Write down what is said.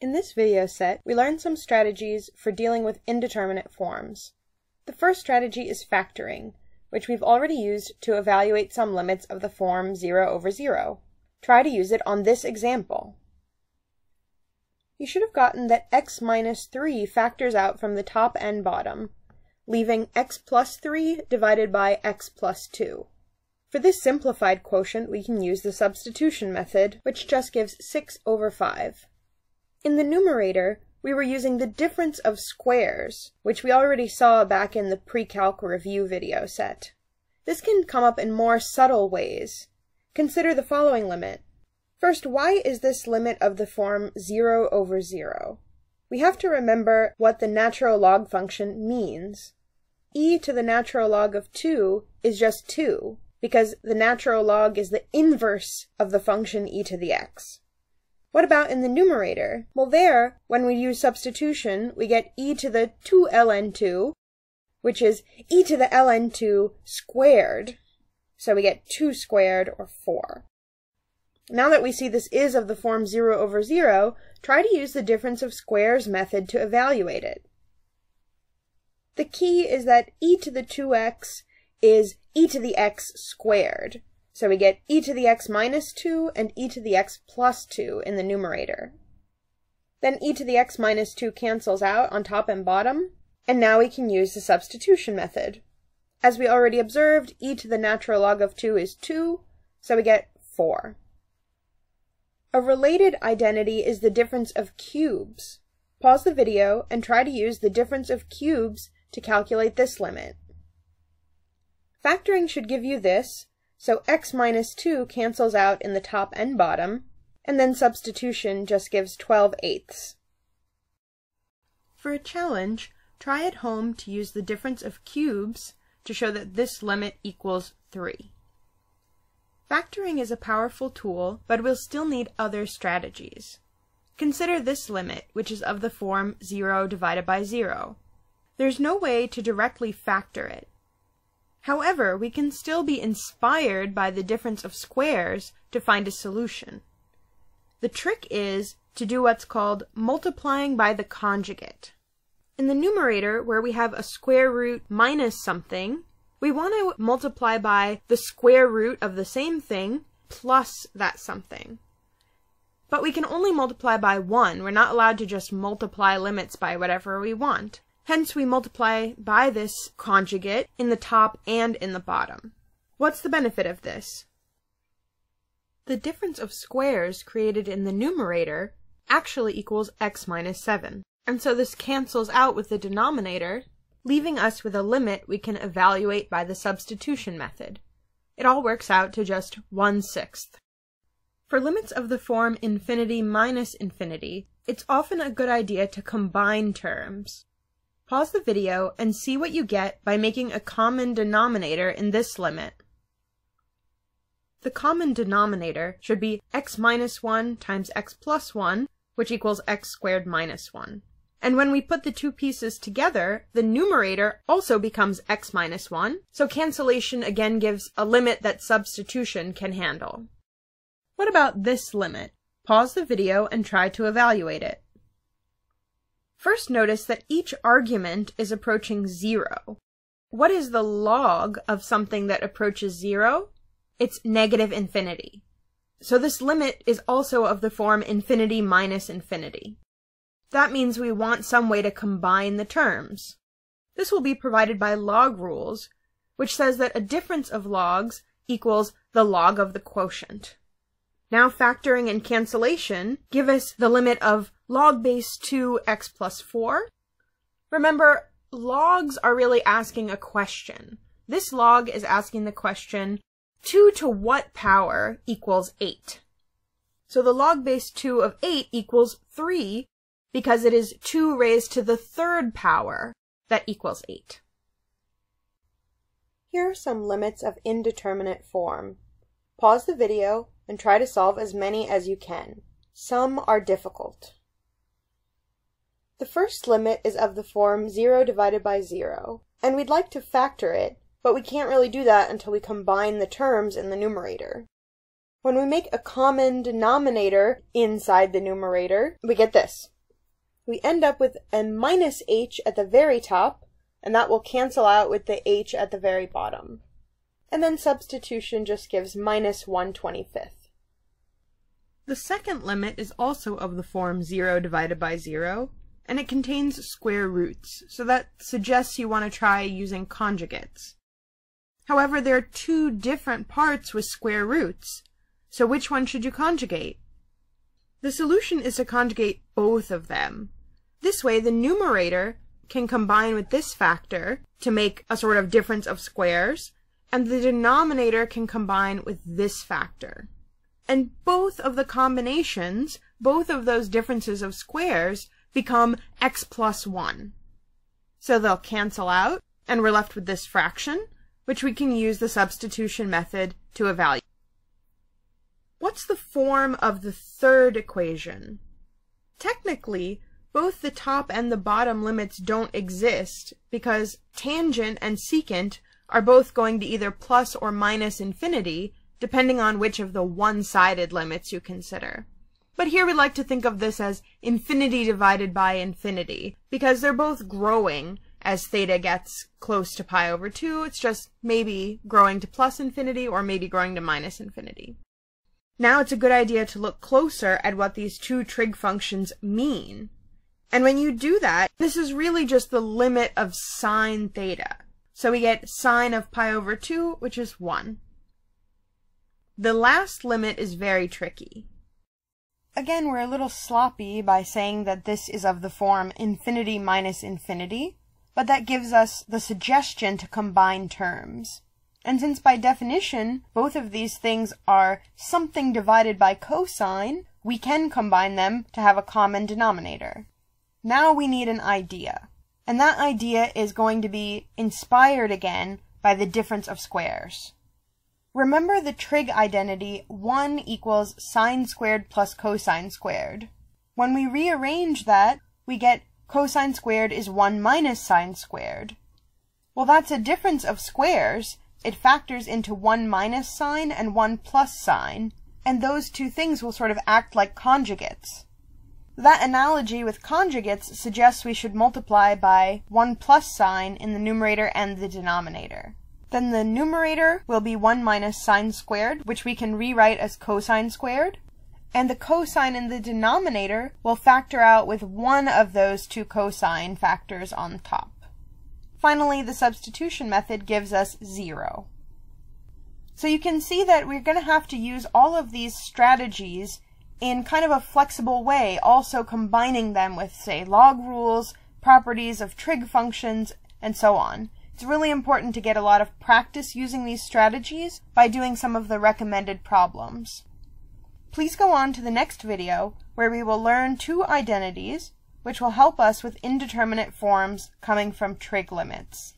In this video set, we learned some strategies for dealing with indeterminate forms. The first strategy is factoring, which we've already used to evaluate some limits of the form 0 over 0. Try to use it on this example. You should have gotten that x minus 3 factors out from the top and bottom, leaving x plus 3 divided by x plus 2. For this simplified quotient, we can use the substitution method, which just gives 6 over 5. In the numerator, we were using the difference of squares, which we already saw back in the pre-calc review video set. This can come up in more subtle ways. Consider the following limit. First, why is this limit of the form 0 over 0? We have to remember what the natural log function means. E to the natural log of 2 is just 2, because the natural log is the inverse of the function e to the x. What about in the numerator? Well, there, when we use substitution, we get e to the 2 ln 2, which is e to the ln 2 squared. So we get 2 squared, or 4. Now that we see this is of the form 0 over 0, try to use the difference of squares method to evaluate it. The key is that e to the 2x is e to the x squared. So we get e to the x minus 2 and e to the x plus 2 in the numerator. Then e to the x minus 2 cancels out on top and bottom, and now we can use the substitution method. As we already observed, e to the natural log of 2 is 2, so we get 4. A related identity is the difference of cubes. Pause the video and try to use the difference of cubes to calculate this limit. Factoring should give you this, so x minus 2 cancels out in the top and bottom, and then substitution just gives 12/8. For a challenge, try at home to use the difference of cubes to show that this limit equals 3. Factoring is a powerful tool, but we'll still need other strategies. Consider this limit, which is of the form 0 divided by 0. There's no way to directly factor it. However, we can still be inspired by the difference of squares to find a solution. The trick is to do what's called multiplying by the conjugate. In the numerator, where we have a square root minus something, we want to multiply by the square root of the same thing plus that something. But we can only multiply by 1. We're not allowed to just multiply limits by whatever we want. Hence, we multiply by this conjugate in the top and in the bottom. What's the benefit of this? The difference of squares created in the numerator actually equals x minus 7. And so this cancels out with the denominator, leaving us with a limit we can evaluate by the substitution method. It all works out to just 1/6. For limits of the form infinity minus infinity, it's often a good idea to combine terms. Pause the video and see what you get by making a common denominator in this limit. The common denominator should be x minus 1 times x plus 1, which equals x squared minus 1. And when we put the two pieces together, the numerator also becomes x minus 1, so cancellation again gives a limit that substitution can handle. What about this limit? Pause the video and try to evaluate it. First, notice that each argument is approaching 0. What is the log of something that approaches 0? It's negative infinity. So this limit is also of the form infinity minus infinity. That means we want some way to combine the terms. This will be provided by log rules, which says that a difference of logs equals the log of the quotient. Now factoring and cancellation give us the limit of log base 2 x plus 4. Remember, logs are really asking a question. This log is asking the question, 2 to what power equals 8? So the log base 2 of 8 equals 3, because it is 2 raised to the third power that equals 8. Here are some limits of indeterminate form. Pause the video and try to solve as many as you can. Some are difficult. The first limit is of the form 0 divided by 0, and we'd like to factor it, but we can't really do that until we combine the terms in the numerator. When we make a common denominator inside the numerator, we get this. We end up with a minus h at the very top, and that will cancel out with the h at the very bottom. And then substitution just gives minus 1/25. The second limit is also of the form 0 divided by 0, and it contains square roots, so that suggests you want to try using conjugates. However, there are two different parts with square roots, so which one should you conjugate? The solution is to conjugate both of them. This way, the numerator can combine with this factor to make a sort of difference of squares, and the denominator can combine with this factor. And both of the combinations, both of those differences of squares, become x plus 1. So they'll cancel out, and we're left with this fraction, which we can use the substitution method to evaluate. What's the form of the third equation? Technically, both the top and the bottom limits don't exist because tangent and secant are both going to either plus or minus infinity, depending on which of the one-sided limits you consider. But here we like to think of this as infinity divided by infinity, because they're both growing as theta gets close to pi over 2. It's just maybe growing to plus infinity or maybe growing to minus infinity. Now it's a good idea to look closer at what these two trig functions mean. And when you do that, this is really just the limit of sine theta. So we get sine of pi over 2, which is 1. The last limit is very tricky. Again, we're a little sloppy by saying that this is of the form infinity minus infinity, but that gives us the suggestion to combine terms. And since by definition, both of these things are something divided by cosine, we can combine them to have a common denominator. Now we need an idea. And that idea is going to be inspired again by the difference of squares. Remember the trig identity 1 equals sine squared plus cosine squared. When we rearrange that, we get cosine squared is 1 minus sine squared. Well, that's a difference of squares. It factors into 1 minus sine and 1 plus sine, and those two things will sort of act like conjugates. That analogy with conjugates suggests we should multiply by 1 plus sine in the numerator and the denominator. Then the numerator will be 1 minus sine squared, which we can rewrite as cosine squared, and the cosine in the denominator will factor out with one of those two cosine factors on top. Finally, the substitution method gives us 0. So you can see that we're going to have to use all of these strategies in kind of a flexible way, also combining them with, say, log rules, properties of trig functions, and so on. It's really important to get a lot of practice using these strategies by doing some of the recommended problems. Please go on to the next video where we will learn two identities which will help us with indeterminate forms coming from trig limits.